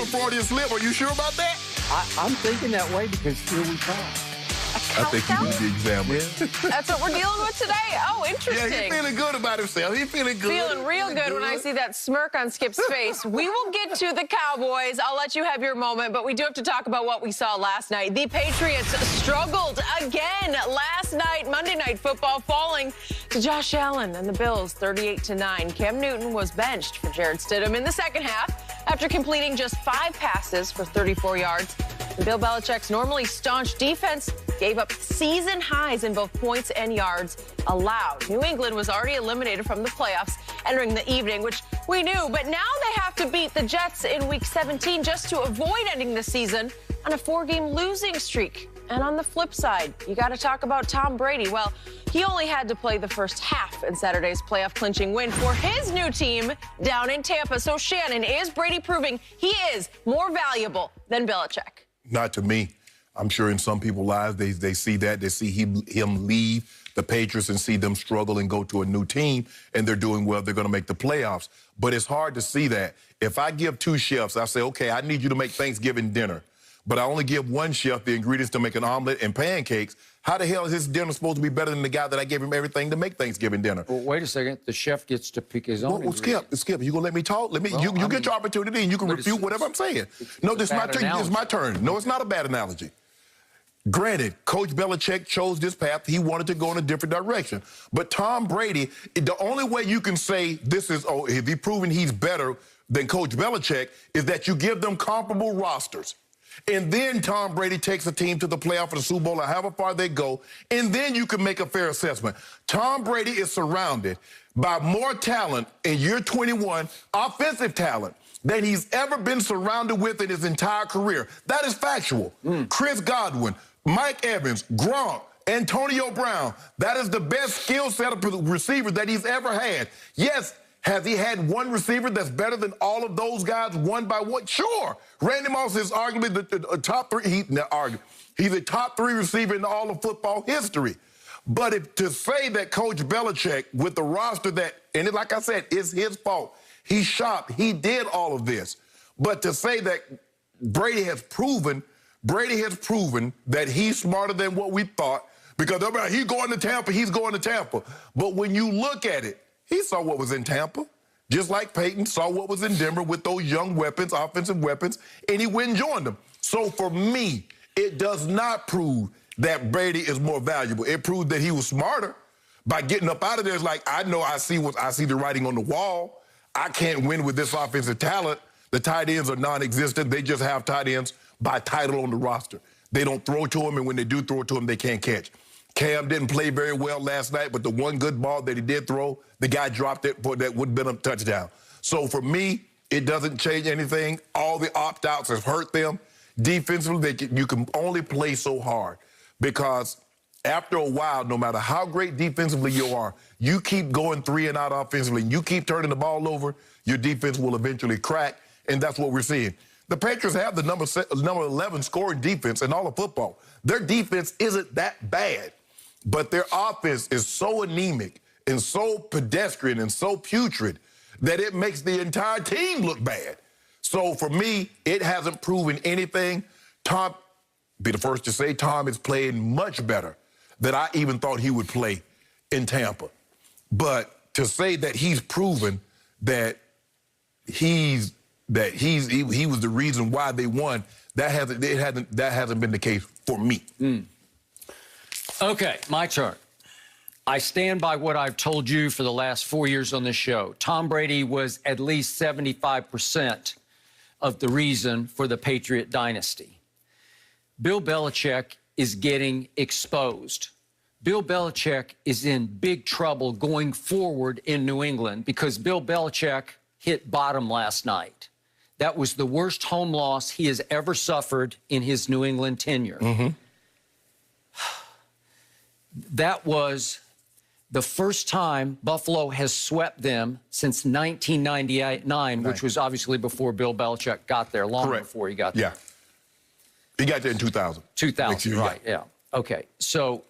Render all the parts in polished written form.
Freudian slip. Are you sure about that? I'm thinking that way because here we come. I think you need to be examined. That's what we're dealing with today? Oh, interesting. Yeah, he's feeling good about himself. He's feeling good. Feeling real good when I see that smirk on Skip's face. We will get to the Cowboys. I'll let you have your moment, but we do have to talk about what we saw last night. The Patriots struggled again last night, Monday Night Football, falling to Josh Allen and the Bills 38-9. Cam Newton was benched for Jarrett Stidham in the second half after completing just 5 passes for 34 yards. And Bill Belichick's normally staunch defense gave up season highs in both points and yards allowed. New England was already eliminated from the playoffs entering the evening, which we knew, but now they have to beat the Jets in Week 17 just to avoid ending the season on a 4-game losing streak. And on the flip side, you got to talk about Tom Brady. Well, he only had to play the first half in Saturday's playoff-clinching win for his new team down in Tampa. So, Shannon, is Brady proving he is more valuable than Belichick? Not to me. I'm sure in some people's lives, they see that. They see him leave the Patriots and see them struggle and go to a new team, and they're doing well. They're going to make the playoffs. But it's hard to see that. If I give 2 chefs, I say, okay, I need you to make Thanksgiving dinner, but I only give 1 chef the ingredients to make an omelet and pancakes, how the hell is his dinner supposed to be better than the guy that I gave him everything to make Thanksgiving dinner? Well, wait a second. The chef gets to pick his own ingredients. Skip, you going to let me talk? You get your opportunity, and you can refute whatever I'm saying. No, this is my turn. It's my turn. No, it's not a bad analogy. Granted, Coach Belichick chose this path. He wanted to go in a different direction. But Tom Brady, the only way you can say this is, if he's proven he's better than Coach Belichick, is that you give them comparable rosters. And then Tom Brady takes a team to the playoff or the Super Bowl or however far they go, and then you can make a fair assessment. Tom Brady is surrounded by more talent in year 21, offensive talent, than he's ever been surrounded with in his entire career. That is factual. Chris Godwin, Mike Evans, Gronk, Antonio Brown, that is the best skill set of receiver that he's ever had. Yes, has he had one receiver that's better than all of those guys one by one? Sure. Randy Moss is arguably the top 3. He's a top 3 receiver in all of football history. But to say that Coach Belichick, with the roster that, and like I said, it's his fault. He shopped. He did all of this. But to say that Brady has proven that he's smarter than what we thought, because he's going to Tampa, he's going to Tampa. But when you look at it, he saw what was in Tampa, just like Peyton saw what was in Denver with those young weapons, offensive weapons, and he went and joined them. So for me, it does not prove that Brady is more valuable. It proved that he was smarter by getting up out of there. It's like, I know I see the writing on the wall. I can't win with this offensive talent. The tight ends are non-existent. They just have tight ends by title on the roster. They don't throw to them, and when they do throw it to them, they can't catch. Cam didn't play very well last night, but the one good ball that he did throw, the guy dropped it for that would have been a touchdown. So for me, it doesn't change anything. All the opt-outs have hurt them. Defensively, you can only play so hard because after a while, no matter how great defensively you are, you keep going 3 and out offensively, and you keep turning the ball over, your defense will eventually crack, and that's what we're seeing. The Patriots have the number 11 scoring defense in all of football. Their defense isn't that bad, but their offense is so anemic and so pedestrian and so putrid that it makes the entire team look bad. So for me, it hasn't proven anything. Tom, be the first to say, Tom is playing much better than I even thought he would play in Tampa. But to say that he's proven that he was the reason why they won, that hasn't been the case for me. Okay, my turn. I stand by what I've told you for the last 4 years on this show. Tom Brady was at least 75% of the reason for the Patriot dynasty. Bill Belichick is getting exposed. Bill Belichick is in big trouble going forward in New England because Bill Belichick hit bottom last night. That was the worst home loss he has ever suffered in his New England tenure. That was the first time Buffalo has swept them since 1999, which was obviously before Bill Belichick got there, long before he got there. Yeah. He got there in 2000. 2000, right, yeah. Okay, so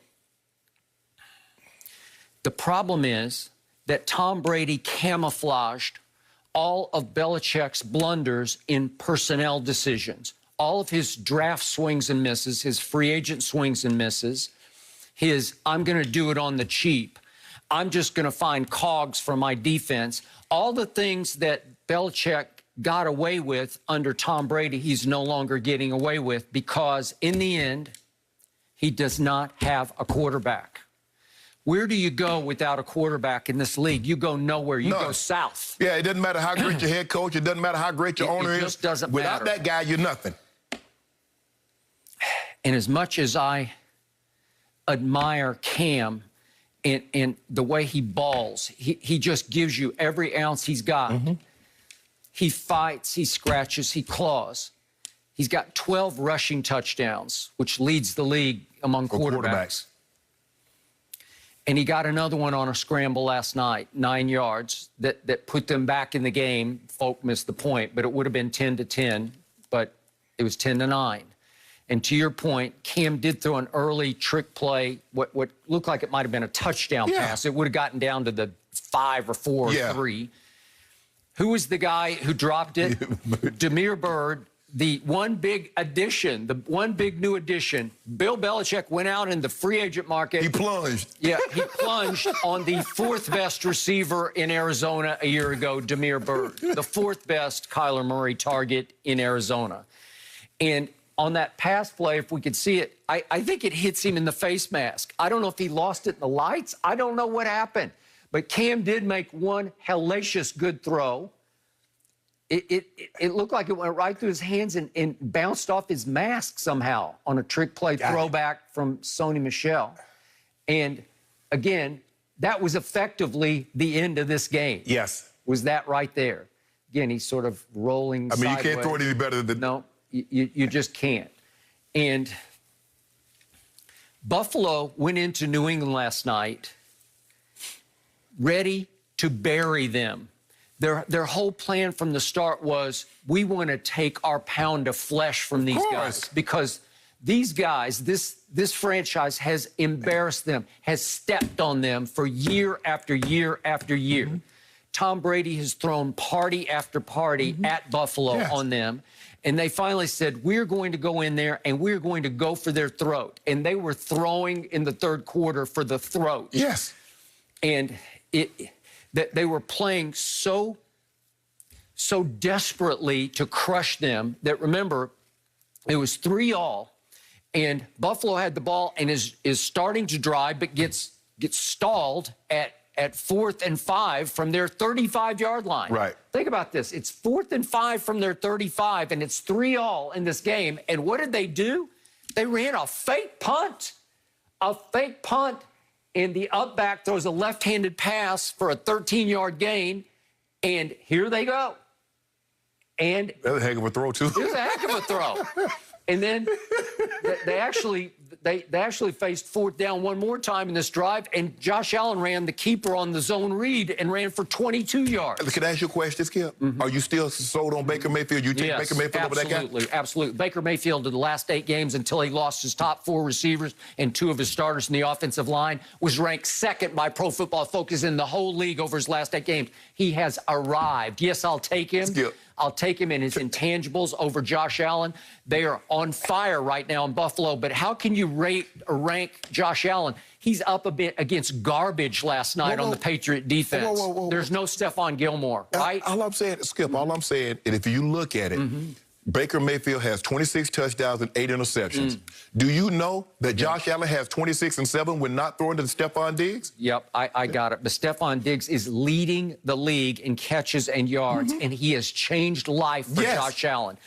the problem is that Tom Brady camouflaged all of Belichick's blunders in personnel decisions, all of his draft swings and misses, his free agent swings and misses, his I'm going to do it on the cheap, I'm just going to find cogs for my defense, all the things that Belichick got away with under Tom Brady, he's no longer getting away with because in the end, he does not have a quarterback. Where do you go without a quarterback in this league? You go nowhere. You go south. Yeah, it doesn't matter how great your head coach. It doesn't matter how great your owner is. It just doesn't Without matter. that guy, you're nothing. And as much as I admire Cam and the way he balls, he just gives you every ounce he's got. He fights, he scratches, he claws. He's got 12 rushing touchdowns, which leads the league among quarterbacks. And he got another one on a scramble last night, 9 yards, that put them back in the game. Folk missed the point, but it would have been 10-10, but it was 10-9. And to your point, Cam did throw an early trick play, what looked like it might have been a touchdown pass. It would have gotten down to the 5 or 4 or 3. Who was the guy who dropped it? Demir Bird, the one big addition, the one big new addition. Bill Belichick went out in the free agent market. He plunged. Yeah, he plunged on the 4th best receiver in Arizona a year ago, Demir Bird, the 4th best Kyler Murray target in Arizona. And on that pass play, if we could see it, I think it hits him in the face mask. I don't know if he lost it in the lights. I don't know what happened. But Cam did make one hellacious good throw. It looked like it went right through his hands and bounced off his mask somehow on a trick play throwback from Sony Michel. And again, that was effectively the end of this game. Yes. Was that right there? Again, he's sort of rolling I mean, sideways. you can't throw it any better than... No, you just can't. And Buffalo went into New England last night ready to bury them. Their whole plan from the start was, we want to take our pound of flesh from these guys because these guys, this franchise has embarrassed them, has stepped on them for year after year after year. Tom Brady has thrown party after party at Buffalo on them. And they finally said, we're going to go in there and we're going to go for their throat. And they were throwing in the 3rd quarter for the throat. Yes. And that they were playing so desperately to crush them that, remember, it was 3-all, and Buffalo had the ball and is starting to drive, but gets stalled at 4th and 5 from their 35-yard line. Right. Think about this. It's 4th and 5 from their 35, and it's 3-all in this game. And what did they do? They ran a fake punt. A fake punt. And the up back throws a left-handed pass for a 13-yard gain, and here they go. And that was a heck of a throw, too. It was a heck of a throw. And then they actually faced 4th down one more time in this drive, and Josh Allen ran the keeper on the zone read and ran for 22 yards. Can I ask you a question, Skip? Are you still sold on Baker Mayfield? You take Baker Mayfield over that guy? Absolutely, absolutely. Baker Mayfield in the last 8 games until he lost his top 4 receivers and 2 of his starters in the offensive line was ranked 2nd by Pro Football Focus in the whole league over his last 8 games. He has arrived. Yes, I'll take him. Skip. I'll take him in his intangibles over Josh Allen. They are on fire right now in Buffalo, but how can you rate or rank Josh Allen? He's up a bit against garbage last night on the Patriot defense. There's no Stephon Gilmore, right? All I'm saying, Skip, all I'm saying, and if you look at it, Baker Mayfield has 26 touchdowns and 8 interceptions. Do you know that Josh Allen has 26 and 7 when not throwing to Stephon Diggs? Yep, I got it. But Stephon Diggs is leading the league in catches and yards, and he has changed life for Josh Allen.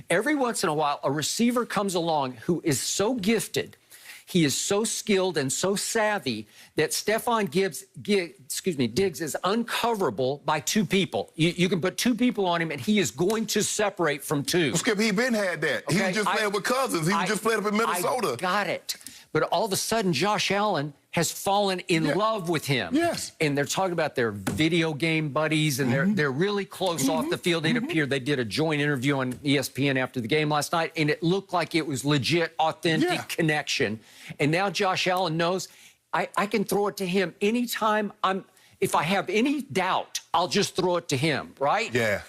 Every once in a while, a receiver comes along who is so gifted, he is so skilled and so savvy that Stephon Diggs is uncoverable by 2 people. You can put 2 people on him, and he is going to separate from 2. Well, Skip, he been had that. Okay? He was just playing with Cousins. He was just playing up in Minnesota. I got it. But all of a sudden, Josh Allen has fallen in love with him. Yes. And they're talking about their video game buddies, and they're really close off the field. It appeared they did a joint interview on ESPN after the game last night, and it looked like it was legit, authentic connection. And now Josh Allen knows I can throw it to him anytime if I have any doubt, I'll just throw it to him, right? Yeah.